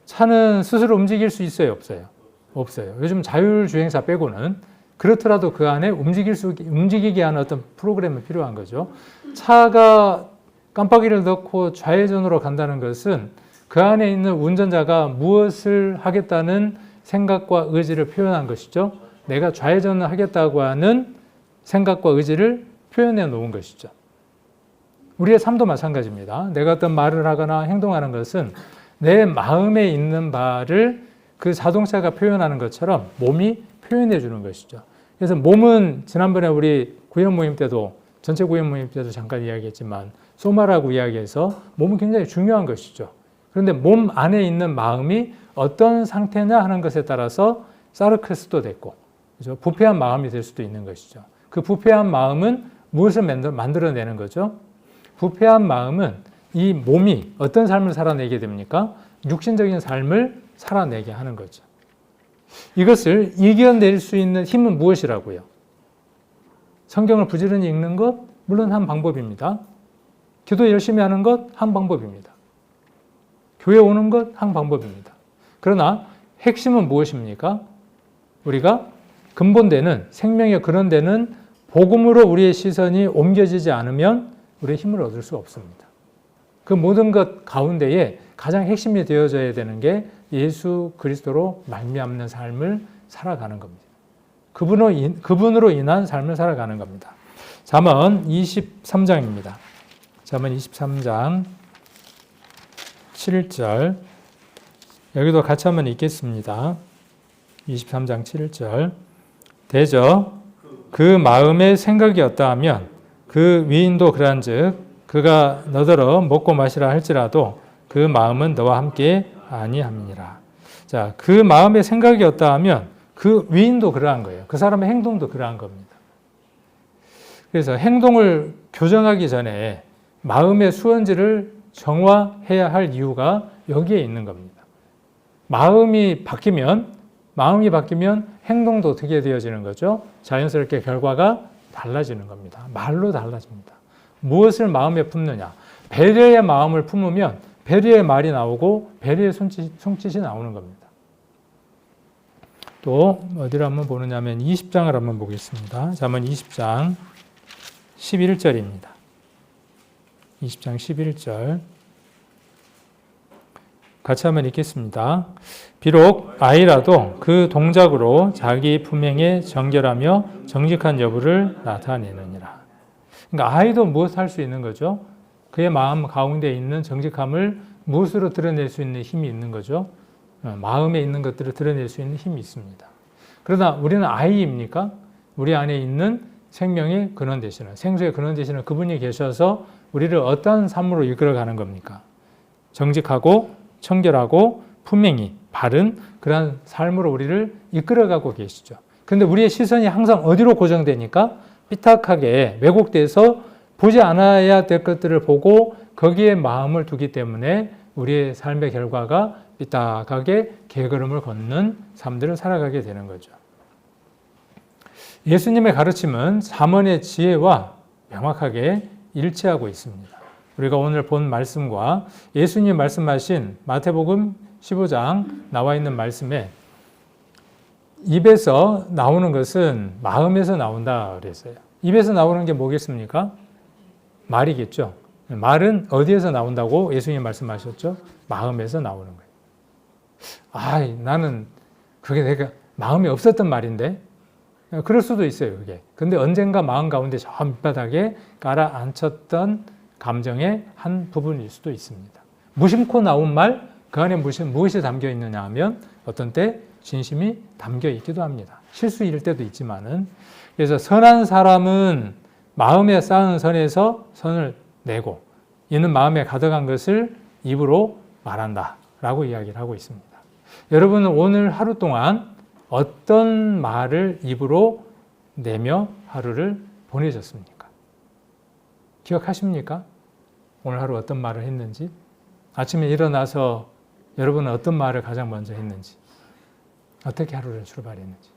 차는 스스로 움직일 수 있어요? 없어요? 없어요. 요즘 자율주행사 빼고는 그렇더라도 그 안에 움직이게 하는 어떤 프로그램이 필요한 거죠. 차가 깜빡이를 넣고 좌회전으로 간다는 것은 그 안에 있는 운전자가 무엇을 하겠다는 생각과 의지를 표현한 것이죠. 내가 좌회전을 하겠다고 하는 생각과 의지를 표현해 놓은 것이죠. 우리의 삶도 마찬가지입니다. 내가 어떤 말을 하거나 행동하는 것은 내 마음에 있는 바를 그 자동차가 표현하는 것처럼 몸이 표현해 주는 것이죠. 그래서 몸은 지난번에 우리 구현 모임 때도 전체 구현 모임 때도 잠깐 이야기했지만 소마라고 이야기해서 몸은 굉장히 중요한 것이죠. 그런데 몸 안에 있는 마음이 어떤 상태냐 하는 것에 따라서 사르크스도 됐고 그렇죠? 부패한 마음이 될 수도 있는 것이죠. 그 부패한 마음은 무엇을 만들어내는 거죠? 부패한 마음은 이 몸이 어떤 삶을 살아내게 됩니까? 육신적인 삶을 살아내게 하는 거죠. 이것을 이겨낼 수 있는 힘은 무엇이라고요? 성경을 부지런히 읽는 것, 물론 한 방법입니다. 기도 열심히 하는 것, 한 방법입니다. 교회 오는 것, 한 방법입니다. 그러나 핵심은 무엇입니까? 우리가 근본되는 생명의 그런 데는 복음으로 우리의 시선이 옮겨지지 않으면 우리의 힘을 얻을 수 없습니다. 그 모든 것 가운데에 가장 핵심이 되어져야 되는 게 예수 그리스도로 말미암는 삶을 살아가는 겁니다. 그분으로 인한 삶을 살아가는 겁니다. 잠언 23장입니다. 잠언 23장 7절 여기도 같이 한번 읽겠습니다. 23장 7절. 대저 그 마음의 생각이 어떠하면 그 위인도 그러한즉 그가 너더러 먹고 마시라 할지라도 그 마음은 너와 함께 아니함이니라. 자, 그 마음의 생각이 어떠하면 그 위인도 그러한 거예요. 그 사람의 행동도 그러한 겁니다. 그래서 행동을 교정하기 전에 마음의 수원지를 정화해야 할 이유가 여기에 있는 겁니다. 마음이 바뀌면 행동도 어떻게 되어지는 거죠? 자연스럽게 결과가 달라지는 겁니다. 말로 달라집니다. 무엇을 마음에 품느냐? 배려의 마음을 품으면 배려의 말이 나오고 배려의 손짓이 나오는 겁니다. 또 어디를 한번 보느냐면 20장을 한번 보겠습니다. 잠언 20장 11절입니다. 20장 11절 같이 한번 읽겠습니다. 비록 아이라도 그 동작으로 자기 품행에 정결하며 정직한 여부를 나타내느니라. 그러니까 아이도 무엇 할 수 있는 거죠? 그의 마음 가운데 있는 정직함을 무엇으로 드러낼 수 있는 힘이 있는 거죠? 마음에 있는 것들을 드러낼 수 있는 힘이 있습니다. 그러나 우리는 아이입니까? 우리 안에 있는 생명의 근원 되시는, 생수의 근원 되시는 그분이 계셔서 우리를 어떤 삶으로 이끌어가는 겁니까? 정직하고 청결하고 분명히 바른 그러한 삶으로 우리를 이끌어가고 계시죠. 그런데 우리의 시선이 항상 어디로 고정되니까 삐딱하게 왜곡돼서 보지 않아야 될 것들을 보고 거기에 마음을 두기 때문에 우리의 삶의 결과가 삐딱하게 개걸음을 걷는 삶들을 살아가게 되는 거죠. 예수님의 가르침은 잠언의 지혜와 명확하게 일치하고 있습니다. 우리가 오늘 본 말씀과 예수님 말씀하신 마태복음 15장 나와 있는 말씀에 입에서 나오는 것은 마음에서 나온다 그랬어요. 입에서 나오는 게 뭐겠습니까? 말이겠죠. 말은 어디에서 나온다고 예수님 말씀하셨죠? 마음에서 나오는 거예요. 나는 그게 내가 마음이 없었던 말인데 그럴 수도 있어요. 그게. 근데 언젠가 마음 가운데 저 밑바닥에 깔아앉혔던 감정의 한 부분일 수도 있습니다. 무심코 나온 말, 그 안에 무엇이 담겨 있느냐 하면 어떤 때 진심이 담겨 있기도 합니다. 실수일 때도 있지만은. 그래서 선한 사람은 마음에 쌓은 선에서 선을 내고 이는 마음에 가득한 것을 입으로 말한다 라고 이야기를 하고 있습니다. 여러분은 오늘 하루 동안 어떤 말을 입으로 내며 하루를 보내셨습니까? 기억하십니까? 오늘 하루 어떤 말을 했는지, 아침에 일어나서 여러분은 어떤 말을 가장 먼저 했는지, 어떻게 하루를 출발했는지.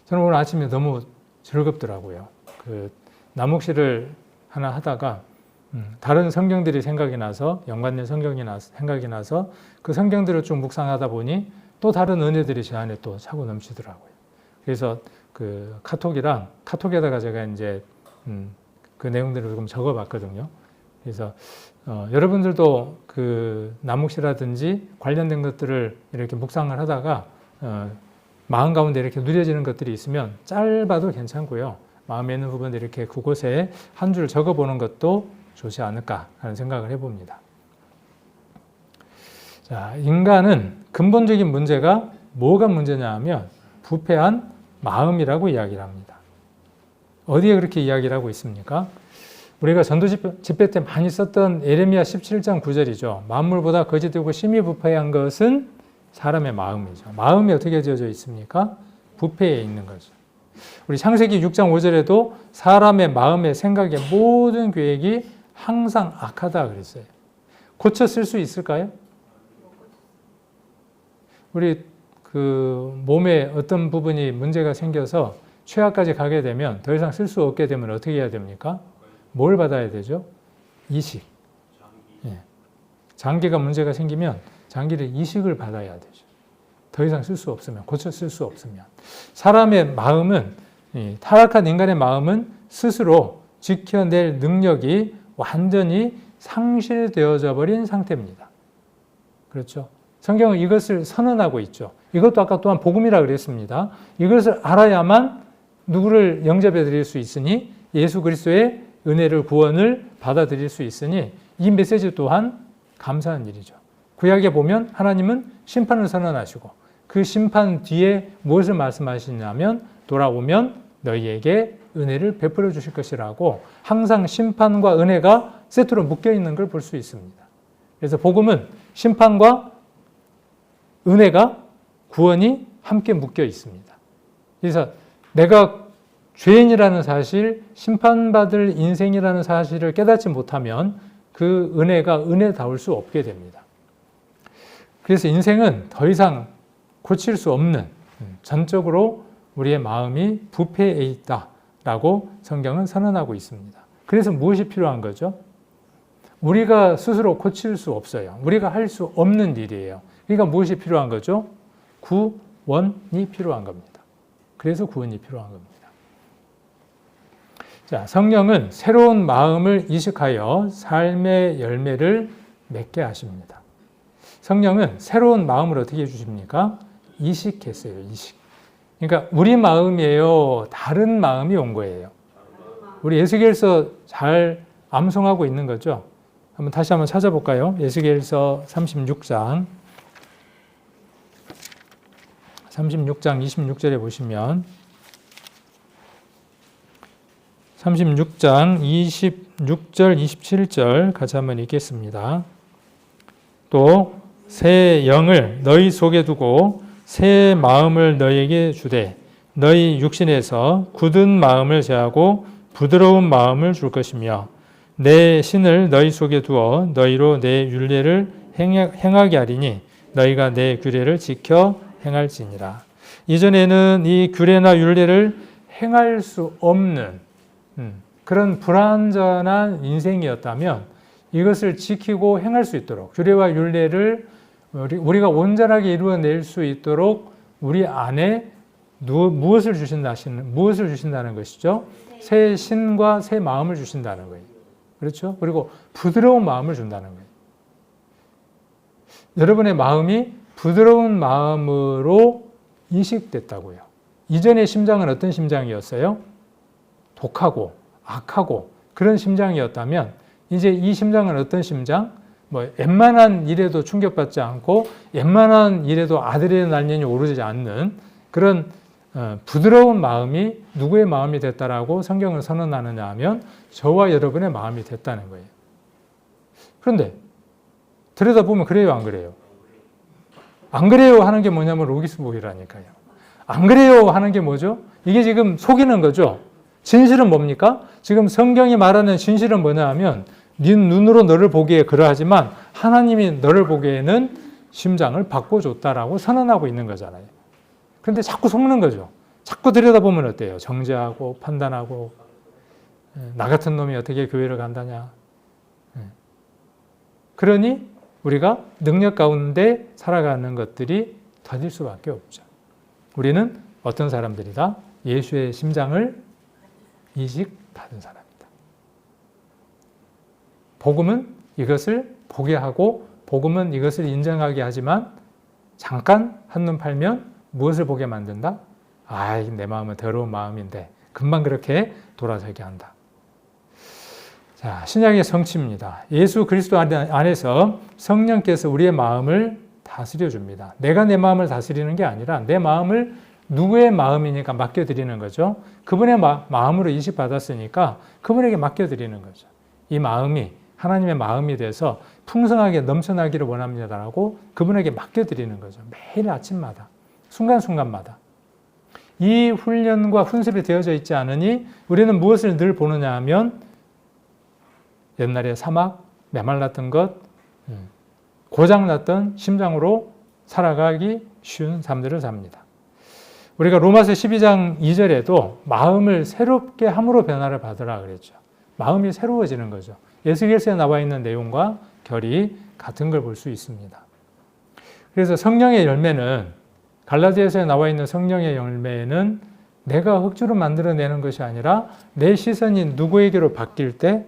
저는 오늘 아침에 너무 즐겁더라고요. 남욱실을 하나 하다가 다른 성경들이 생각이 나서, 연관된 성경이 생각이 나서 그 성경들을 쭉 묵상하다 보니 또 다른 은혜들이 제 안에 또 차고 넘치더라고요. 그래서 카톡에다가 제가 이제 그 내용들을 조금 적어봤거든요. 그래서 여러분들도 남욱시라든지 관련된 것들을 이렇게 묵상을 하다가 마음 가운데 이렇게 누려지는 것들이 있으면 짧아도 괜찮고요. 마음에 있는 부분들 이렇게 그곳에 한 줄 적어보는 것도 좋지 않을까 하는 생각을 해봅니다. 자, 인간은 근본적인 문제가 뭐가 문제냐 하면 부패한 마음이라고 이야기를 합니다. 어디에 그렇게 이야기를 하고 있습니까? 우리가 전도 집회 때 많이 썼던 예레미야 17장 9절이죠. 만물보다 거짓되고 심히 부패한 것은 사람의 마음이죠. 마음이 어떻게 지어져 있습니까? 부패에 있는 거죠. 우리 창세기 6장 5절에도 사람의 마음의 생각의 모든 계획이 항상 악하다 그랬어요. 고쳐 쓸 수 있을까요? 우리 몸에 어떤 부분이 문제가 생겨서 최악까지 가게 되면 더 이상 쓸 수 없게 되면 어떻게 해야 됩니까? 뭘 받아야 되죠? 이식. 장기가 문제가 생기면 장기를 이식을 받아야 되죠. 더 이상 쓸 수 없으면, 고쳐 쓸 수 없으면. 사람의 마음은, 타락한 인간의 마음은 스스로 지켜낼 능력이 완전히 상실되어져 버린 상태입니다. 그렇죠? 성경은 이것을 선언하고 있죠. 이것도 아까 또한 복음이라 그랬습니다. 이것을 알아야만 누구를 영접해 드릴 수 있으니 예수 그리스도의 은혜를 구원을 받아들일 수 있으니 이 메시지 또한 감사한 일이죠. 구약에 보면 하나님은 심판을 선언하시고 그 심판 뒤에 무엇을 말씀하시냐면 돌아오면 너희에게 은혜를 베풀어 주실 것이라고 항상 심판과 은혜가 세트로 묶여 있는 걸 볼 수 있습니다. 그래서 복음은 심판과 은혜가 구원이 함께 묶여 있습니다. 그래서 내가 죄인이라는 사실, 심판받을 인생이라는 사실을 깨닫지 못하면 그 은혜가 은혜다울 수 없게 됩니다. 그래서 인생은 더 이상 고칠 수 없는, 전적으로 우리의 마음이 부패해 있다라고 성경은 선언하고 있습니다. 그래서 무엇이 필요한 거죠? 우리가 스스로 고칠 수 없어요. 우리가 할 수 없는 일이에요. 그러니까 무엇이 필요한 거죠? 구원이 필요한 겁니다. 그래서 구원이 필요한 겁니다. 자, 성령은 새로운 마음을 이식하여 삶의 열매를 맺게 하십니다. 성령은 새로운 마음을 어떻게 해주십니까? 이식했어요. 이식. 그러니까 우리 마음이에요. 다른 마음이 온 거예요. 우리 에스겔서 잘 암송하고 있는 거죠. 다시 한번 찾아볼까요? 에스겔서 36장 26절에 보시면 36장 26절 27절 같이 한번 읽겠습니다. 또 새 영을 너희 속에 두고 새 마음을 너희에게 주되 너희 육신에서 굳은 마음을 제하고 부드러운 마음을 줄 것이며 내 신을 너희 속에 두어 너희로 내 율례를 행하게 하리니 너희가 내 규례를 지켜 행할지니라. 이전에는 이 규례나 율례를 행할 수 없는 그런 불완전한 인생이었다면 이것을 지키고 행할 수 있도록 규례와 율례를 우리가 온전하게 이루어낼 수 있도록 우리 안에 무엇을 주신다는 것이죠? 새 신과 새 마음을 주신다는 거예요. 그렇죠? 그리고 부드러운 마음을 준다는 거예요. 여러분의 마음이 부드러운 마음으로 이식됐다고요. 이전의 심장은 어떤 심장이었어요? 독하고 악하고 그런 심장이었다면 이제 이 심장은 어떤 심장? 웬만한 일에도 충격받지 않고 웬만한 일에도 아드레날린이 오르지 않는 그런 부드러운 마음이 누구의 마음이 됐다라고 성경을 선언하느냐 하면 저와 여러분의 마음이 됐다는 거예요. 그런데 들여다보면 그래요, 안 그래요? 안 그래요 하는 게 뭐냐면 로기스보이라니까요. 안 그래요 하는 게 뭐죠? 이게 지금 속이는 거죠. 진실은 뭡니까? 지금 성경이 말하는 진실은 뭐냐 하면 네 눈으로 너를 보기에 그러하지만 하나님이 너를 보기에는 심장을 바꿔줬다라고 선언하고 있는 거잖아요. 그런데 자꾸 속는 거죠. 자꾸 들여다보면 어때요? 정죄하고 판단하고 나 같은 놈이 어떻게 교회를 간다냐. 그러니 우리가 능력 가운데 살아가는 것들이 더딜 수밖에 없죠. 우리는 어떤 사람들이다? 예수의 심장을 이식받은 사람이다. 복음은 이것을 보게 하고 복음은 이것을 인정하게 하지만 잠깐 한눈 팔면 무엇을 보게 만든다? 내 마음은 더러운 마음인데 금방 그렇게 돌아서게 한다. 자, 신약의 성취입니다. 예수 그리스도 안에서 성령께서 우리의 마음을 다스려 줍니다. 내가 내 마음을 다스리는 게 아니라 내 마음을 누구의 마음이니까 맡겨드리는 거죠. 그분의 마음으로 이식받았으니까 그분에게 맡겨드리는 거죠. 이 마음이 하나님의 마음이 돼서 풍성하게 넘쳐나기를 원합니다라고 그분에게 맡겨드리는 거죠. 매일 아침마다, 순간순간마다. 이 훈련과 훈습이 되어져 있지 않으니 우리는 무엇을 늘 보느냐 하면 옛날에 사막, 메말랐던 것, 고장났던 심장으로 살아가기 쉬운 삶들을 삽니다. 우리가 로마서 12장 2절에도 마음을 새롭게 함으로 변화를 받으라 그랬죠. 마음이 새로워지는 거죠. 에스겔서에 나와 있는 내용과 결이 같은 걸 볼 수 있습니다. 그래서 성령의 열매는 갈라디아서에 나와 있는 성령의 열매는 내가 억지로 만들어내는 것이 아니라 내 시선이 누구에게로 바뀔 때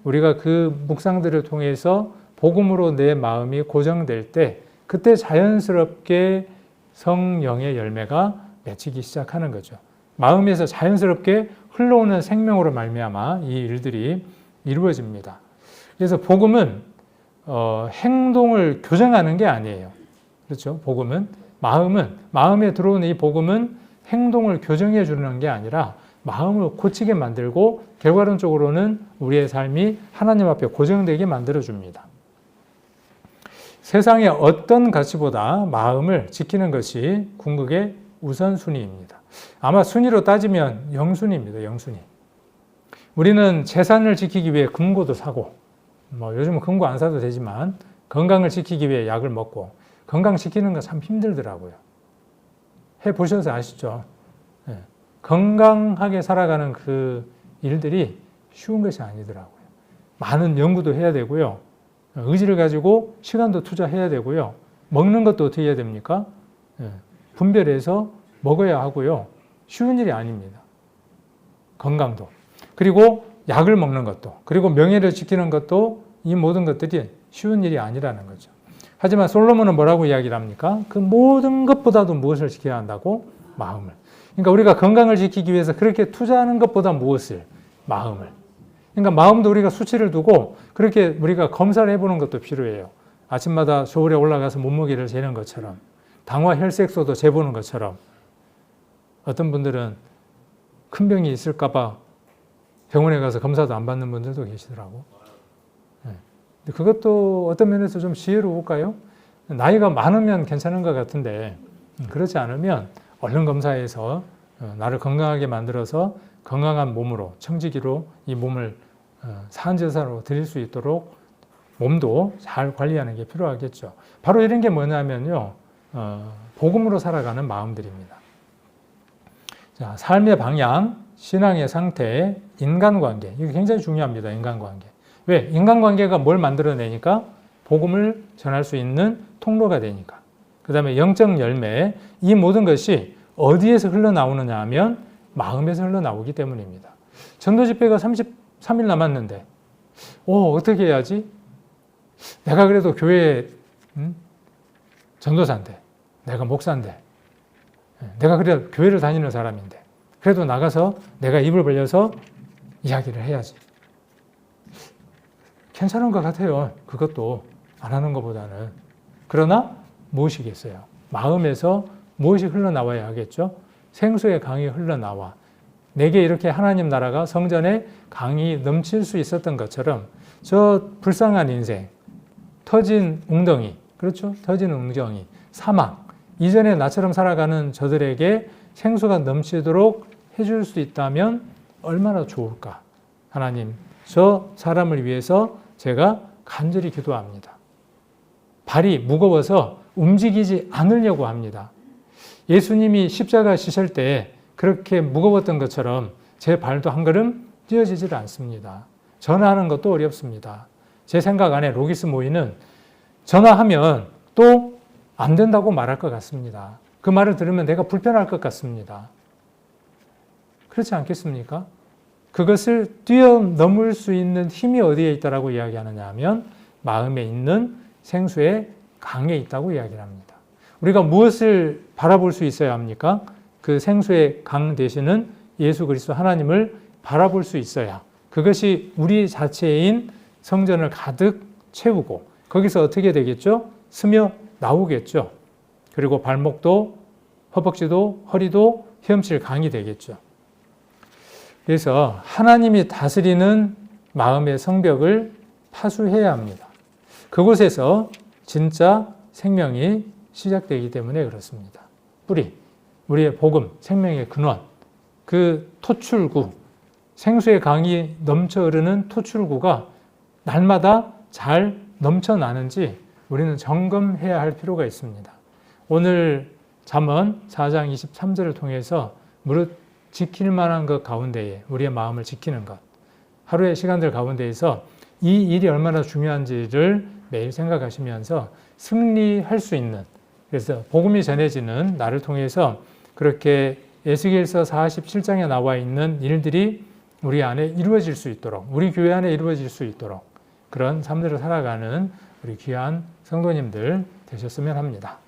우리가 그 묵상들을 통해서 복음으로 내 마음이 고정될 때 그때 자연스럽게 성령의 열매가 맺히기 시작하는 거죠. 마음에서 자연스럽게 흘러오는 생명으로 말미암아 이 일들이 이루어집니다. 그래서 복음은 행동을 교정하는 게 아니에요. 그렇죠? 복음은 마음에 들어오는 이 복음은 행동을 교정해 주는 게 아니라 마음을 고치게 만들고 결과론적으로는 우리의 삶이 하나님 앞에 고정되게 만들어 줍니다. 세상의 어떤 가치보다 마음을 지키는 것이 궁극의 우선순위입니다. 아마 순위로 따지면 영순위입니다. 영순위. 우리는 재산을 지키기 위해 금고도 사고, 요즘은 금고 안 사도 되지만 건강을 지키기 위해 약을 먹고, 건강 지키는 거 참 힘들더라고요. 해보셔서 아시죠? 네. 건강하게 살아가는 그 일들이 쉬운 것이 아니더라고요. 많은 연구도 해야 되고요. 의지를 가지고 시간도 투자해야 되고요. 먹는 것도 어떻게 해야 됩니까? 네. 분별해서 먹어야 하고요. 쉬운 일이 아닙니다. 건강도. 그리고 약을 먹는 것도. 그리고 명예를 지키는 것도 이 모든 것들이 쉬운 일이 아니라는 거죠. 하지만 솔로몬은 뭐라고 이야기를 합니까? 그 모든 것보다도 무엇을 지켜야 한다고? 마음을. 그러니까 우리가 건강을 지키기 위해서 그렇게 투자하는 것보다 무엇을? 마음을. 그러니까 마음도 우리가 수치를 두고 그렇게 우리가 검사를 해보는 것도 필요해요. 아침마다 저울에 올라가서 몸무게를 재는 것처럼, 당화 혈색소도 재보는 것처럼. 어떤 분들은 큰 병이 있을까 봐 병원에 가서 검사도 안 받는 분들도 계시더라고. 네. 그것도 어떤 면에서 좀 지혜로울까요? 나이가 많으면 괜찮은 것 같은데 그렇지 않으면 얼른 검사해서 나를 건강하게 만들어서 건강한 몸으로, 청지기로 이 몸을 산제사로 드릴 수 있도록 몸도 잘 관리하는 게 필요하겠죠. 바로 이런 게 뭐냐면요, 복음으로 살아가는 마음들입니다. 자, 삶의 방향, 신앙의 상태, 인간관계. 이게 굉장히 중요합니다. 인간관계. 왜? 인간관계가 뭘 만들어내니까? 복음을 전할 수 있는 통로가 되니까. 그 다음에 영적 열매. 이 모든 것이 어디에서 흘러나오느냐 하면 마음에서 흘러나오기 때문입니다. 전도 집회가 33일 남았는데 어떻게 해야지? 내가 그래도 교회 전도사인데, 내가 목사인데, 내가 그래 교회를 다니는 사람인데 그래도 나가서 내가 입을 벌려서 이야기를 해야지. 괜찮은 것 같아요. 그것도 안 하는 것보다는. 그러나 무엇이겠어요? 마음에서 무엇이 흘러나와야 하겠죠? 생수의 강이 흘러나와. 내게 이렇게 하나님 나라가 성전에 강이 넘칠 수 있었던 것처럼 저 불쌍한 인생, 터진 웅덩이, 그렇죠? 터진 웅덩이, 사막, 이전에 나처럼 살아가는 저들에게 생수가 넘치도록 해줄 수 있다면 얼마나 좋을까? 하나님, 저 사람을 위해서 제가 간절히 기도합니다. 발이 무거워서 움직이지 않으려고 합니다. 예수님이 십자가 지실 때 그렇게 무거웠던 것처럼 제 발도 한 걸음 뛰어지질 않습니다. 전화하는 것도 어렵습니다. 제 생각 안에 로기스 모이는 전화하면 또 안 된다고 말할 것 같습니다. 그 말을 들으면 내가 불편할 것 같습니다. 그렇지 않겠습니까? 그것을 뛰어넘을 수 있는 힘이 어디에 있다라고 이야기하느냐 하면 마음에 있는 생수의 강에 있다고 이야기를 합니다. 우리가 무엇을 바라볼 수 있어야 합니까? 그 생수의 강 되시는 예수 그리스도 하나님을 바라볼 수 있어야 그것이 우리 자체인 성전을 가득 채우고 거기서 어떻게 되겠죠? 스며 나오겠죠. 그리고 발목도 허벅지도 허리도 헤엄칠 강이 되겠죠. 그래서 하나님이 다스리는 마음의 성벽을 파수해야 합니다. 그곳에서 진짜 생명이 시작되기 때문에 그렇습니다. 뿌리, 우리의 복음, 생명의 근원, 그 토출구, 생수의 강이 넘쳐 흐르는 토출구가 날마다 잘 넘쳐나는지 우리는 점검해야 할 필요가 있습니다. 오늘 잠언 4장 23절을 통해서 무릇 지킬 만한 것 가운데에 우리의 마음을 지키는 것, 하루의 시간들 가운데에서 이 일이 얼마나 중요한지를 매일 생각하시면서 승리할 수 있는, 그래서 복음이 전해지는 나를 통해서 그렇게 에스겔서 47장에 나와 있는 일들이 우리 안에 이루어질 수 있도록, 우리 교회 안에 이루어질 수 있도록 그런 삶들을 살아가는 우리 귀한 성도님들 되셨으면 합니다.